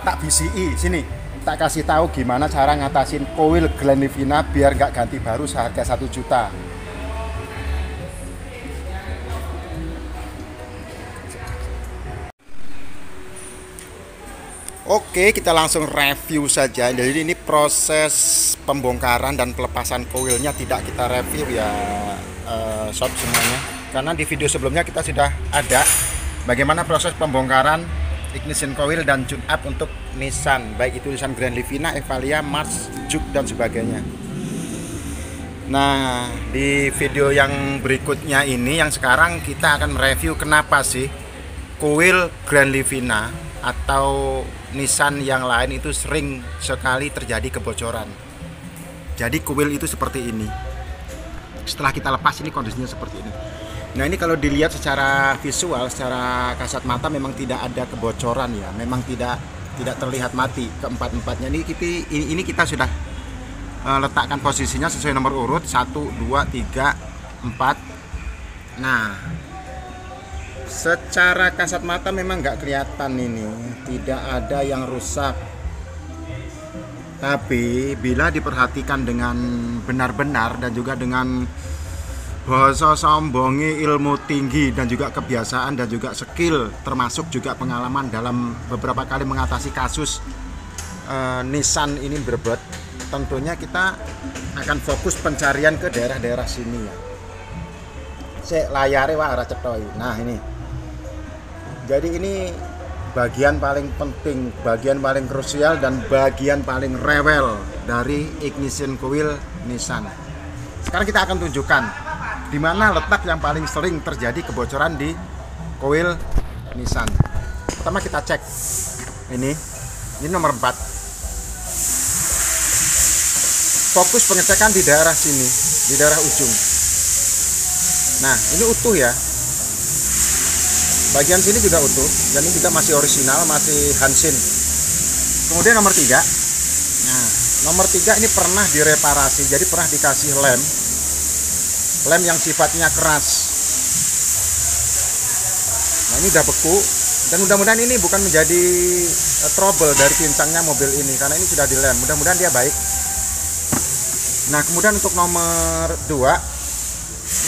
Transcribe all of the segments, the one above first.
tak BCI sini, tak kasih tahu gimana cara ngatasin koil Glenlivina biar nggak ganti baru seharga 1 juta. Oke, kita langsung review saja. Jadi ini proses pembongkaran dan pelepasan koilnya tidak kita review ya, sob semuanya. Karena di video sebelumnya kita sudah ada bagaimana proses pembongkaran ignition coil dan tune up untuk Nissan, baik itu Nissan Glenlivina, Evalia, Mars, Juke dan sebagainya. Nah, di video yang berikutnya ini yang sekarang kita akan mereview kenapa sih coil Glenlivina atau Nissan yang lain itu sering sekali terjadi kebocoran. Jadi coil itu seperti ini. Setelah kita lepas ini kondisinya seperti ini. Nah, ini kalau dilihat secara visual, secara kasat mata memang tidak ada kebocoran ya. Memang tidak terlihat mati keempat-empatnya. Ini kita sudah letakkan posisinya sesuai nomor urut 1, 2, 3, 4. Nah, secara kasat mata memang nggak kelihatan ini, tidak ada yang rusak. Tapi bila diperhatikan dengan benar-benar dan juga dengan bahasa sombongi ilmu tinggi dan juga kebiasaan dan juga skill, termasuk juga pengalaman dalam beberapa kali mengatasi kasus Nissan ini berbet, tentunya kita akan fokus pencarian ke daerah-daerah sini ya. Layare wah arah cetoi. Nah ini. Jadi ini bagian paling penting, bagian paling krusial dan bagian paling rewel dari ignition coil Nissan. Sekarang kita akan tunjukkan di mana letak yang paling sering terjadi kebocoran di coil Nissan. Pertama kita cek ini nomor 4. Fokus pengecekan di daerah sini, di daerah ujung. Nah, ini utuh ya. Bagian sini juga utuh, dan ini juga masih orisinal, masih Hansin. Kemudian nomor 3. Nah, nomor 3 ini pernah direparasi, jadi pernah dikasih lem yang sifatnya keras. Nah, ini udah beku, dan mudah-mudahan ini bukan menjadi trouble dari pincangnya mobil ini, karena ini sudah dilem. Mudah-mudahan dia baik. Nah, kemudian untuk nomor 2,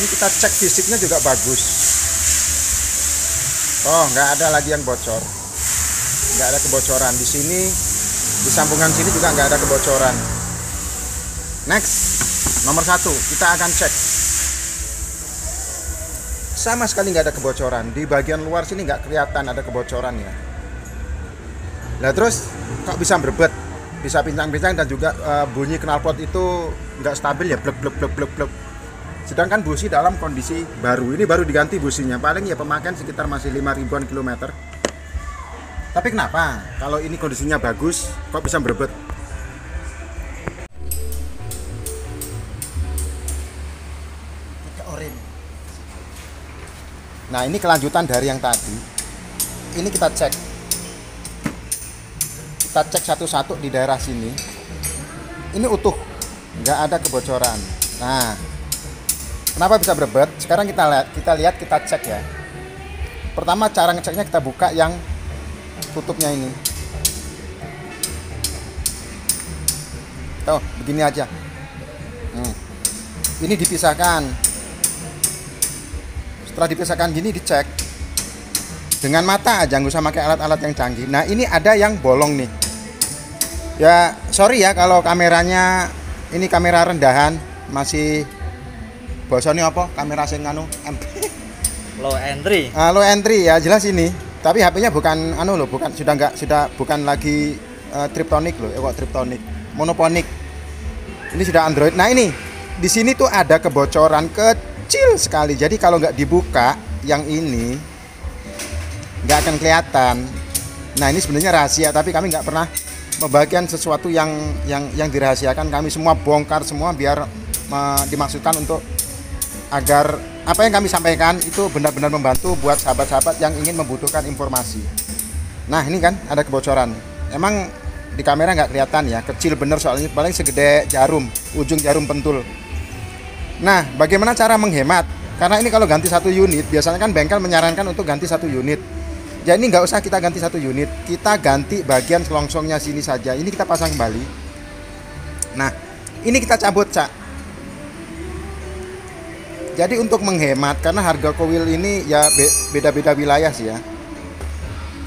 ini kita cek fisiknya juga bagus. Oh, nggak ada lagi yang bocor, nggak ada kebocoran di sini, di sambungan sini juga nggak ada kebocoran. Next, nomor 1 kita akan cek, sama sekali nggak ada kebocoran. Di bagian luar sini nggak kelihatan ada kebocoran ya. Nah terus kok bisa berbet, bisa pincang-pincang dan juga bunyi knalpot itu nggak stabil ya, blek blek blek blek blek. Sedangkan busi dalam kondisi baru, ini baru diganti businya, paling ya pemakaian sekitar masih 5.000-an kilometer. Tapi kenapa kalau ini kondisinya bagus kok bisa berebet? Nah, ini kelanjutan dari yang tadi. Ini kita cek satu-satu di daerah sini. Ini utuh, nggak ada kebocoran. Nah, kenapa bisa berebet? Sekarang kita cek ya. Pertama cara ngeceknya kita buka yang tutupnya ini. Tuh, begini aja. Ini dipisahkan. Setelah dipisahkan gini dicek dengan mata aja, nggak usah pakai alat-alat yang canggih. Nah, ini ada yang bolong nih. Ya, sorry ya kalau kameranya ini kamera rendahan, masih bosone apa? Kamera sing anu low entry. Low entry ya, jelas ini. Tapi HP-nya bukan bukan lagi Triptonic loh. Kok Triptonic? Monoponic. Ini sudah Android. Nah, ini di sini tuh ada kebocoran kecil sekali. Jadi kalau nggak dibuka yang ini nggak akan kelihatan. Nah, ini sebenarnya rahasia, tapi kami nggak pernah membagikan sesuatu yang dirahasiakan. Kami semua bongkar semua biar dimaksudkan untuk agar apa yang kami sampaikan itu benar-benar membantu buat sahabat-sahabat yang ingin membutuhkan informasi. Nah, ini kan ada kebocoran. Emang di kamera nggak kelihatan ya, kecil bener soalnya, paling segede jarum, ujung jarum pentul. Nah, bagaimana cara menghemat? Karena ini kalau ganti 1 unit, biasanya kan bengkel menyarankan untuk ganti 1 unit. Jadi ini nggak usah kita ganti satu unit, kita ganti bagian selongsongnya sini saja. Ini kita pasang kembali. Nah, ini kita cabut, Cak. Jadi untuk menghemat, karena harga coil ini ya beda-beda wilayah sih ya.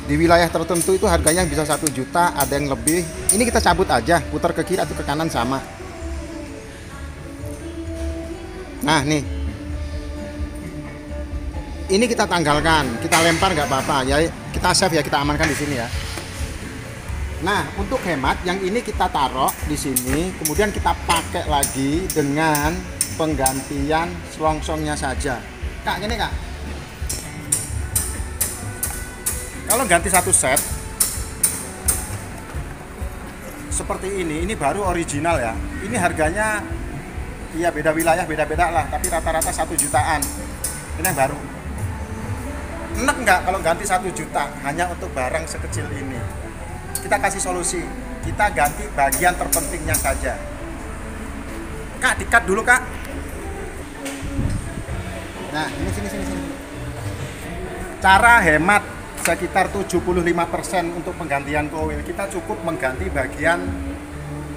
Di wilayah tertentu itu harganya bisa 1 juta, ada yang lebih. Ini kita cabut aja, putar ke kiri atau ke kanan sama. Nah, nih. Ini kita tanggalkan, kita lempar nggak apa-apa ya, kita save ya, kita amankan di sini ya. Nah, untuk hemat yang ini kita taruh di sini, kemudian kita pakai lagi dengan penggantian selongsongnya saja. Kak, gini Kak. Kalau ganti satu set seperti ini baru original ya. Ini harganya ya beda wilayah, beda-beda lah, tapi rata-rata 1 jutaan. Ini yang baru. Enak nggak kalau ganti 1 juta hanya untuk barang sekecil ini? Kita kasih solusi, kita ganti bagian terpentingnya saja. Kak, di-cut dulu Kak. Nah, ini sini. Cara hemat sekitar 75% untuk penggantian coil. Kita cukup mengganti bagian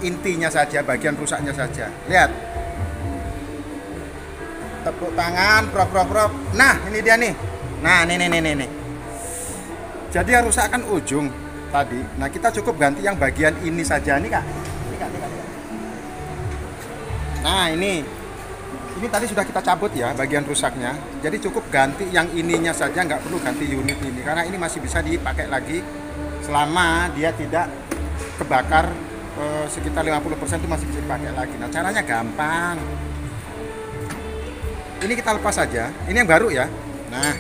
intinya saja, bagian rusaknya saja. Lihat. Tepuk tangan, prop. Nah, ini dia nih. Nah, nih. Jadi yang rusak kan ujung tadi. Nah, kita cukup ganti yang bagian ini saja nih, Kak. Ini, Kak. Nah, ini tadi sudah kita cabut ya bagian rusaknya. Jadi cukup ganti yang ininya saja, nggak perlu ganti unit ini karena ini masih bisa dipakai lagi selama dia tidak kebakar sekitar 50% itu masih bisa dipakai lagi. Nah, caranya gampang. Ini kita lepas saja. Ini yang baru ya. Nah,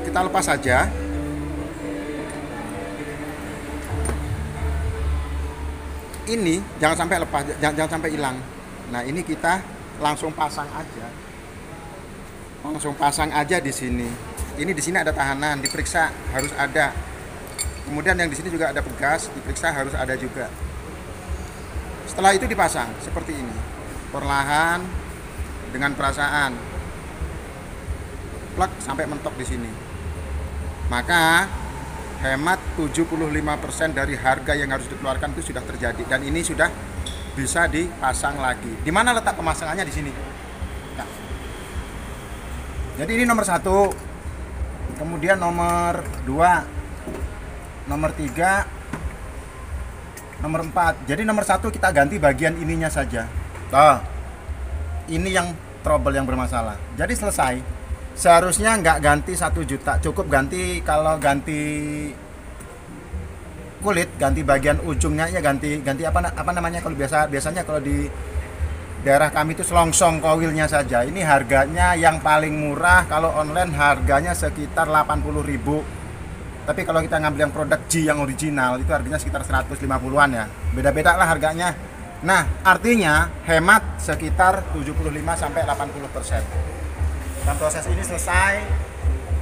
kita lepas saja. Ini jangan sampai lepas, jangan sampai hilang. Nah, ini kita langsung pasang aja. Langsung pasang aja di sini. Ini di sini ada tahanan, diperiksa harus ada. Kemudian yang di sini juga ada pegas, diperiksa harus ada juga. Setelah itu dipasang seperti ini. Perlahan dengan perasaan. Plug sampai mentok di sini. Maka hemat 75% dari harga yang harus dikeluarkan itu sudah terjadi dan ini sudah bisa dipasang lagi. Di mana letak pemasangannya? Di sini. Nah. Jadi ini nomor 1. Kemudian nomor 2, nomor 3, nomor 4. Jadi nomor 1 kita ganti bagian ininya saja. Nah, ini yang trouble, yang bermasalah. Jadi selesai. Seharusnya nggak ganti 1 juta, cukup ganti, kalau ganti kulit, ganti bagian ujungnya ya, ganti apa namanya, kalau biasanya kalau di daerah kami itu selongsong coilnya saja. Ini harganya yang paling murah, kalau online harganya sekitar 80.000. Tapi kalau kita ngambil yang produk G yang original itu harganya sekitar 150-an ya. Beda-beda lah harganya. Nah, artinya hemat sekitar 75-80%. Dan proses ini selesai.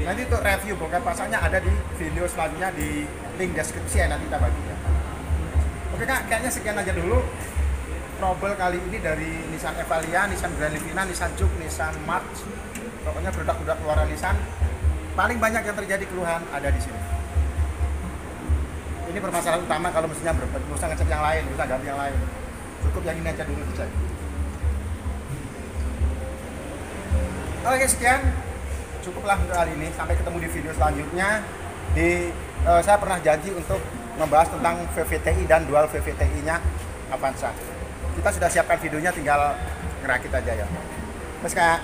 Nanti untuk review bongkar pasangnya ada di video selanjutnya di link deskripsi ya, nanti kita bagi ya. Oke Kak, kayaknya sekian aja dulu trouble kali ini dari Nissan Evalia, Nissan Grand Livina, Nissan Juke, Nissan March. Pokoknya produk-produk keluaran Nissan. Paling banyak yang terjadi keluhan ada di sini. Ini permasalahan utama kalau mesinnya berbeda, usah ngecek yang lain, usah ganti yang lain. Cukup yang ini aja dulu dicek. Oke, sekian. Cukuplah untuk hari ini. Sampai ketemu di video selanjutnya. Saya pernah janji untuk membahas tentang VVTi dan dual VVTi-nya Avanza. Kita sudah siapkan videonya, tinggal ngerakit aja ya. Terus Kak.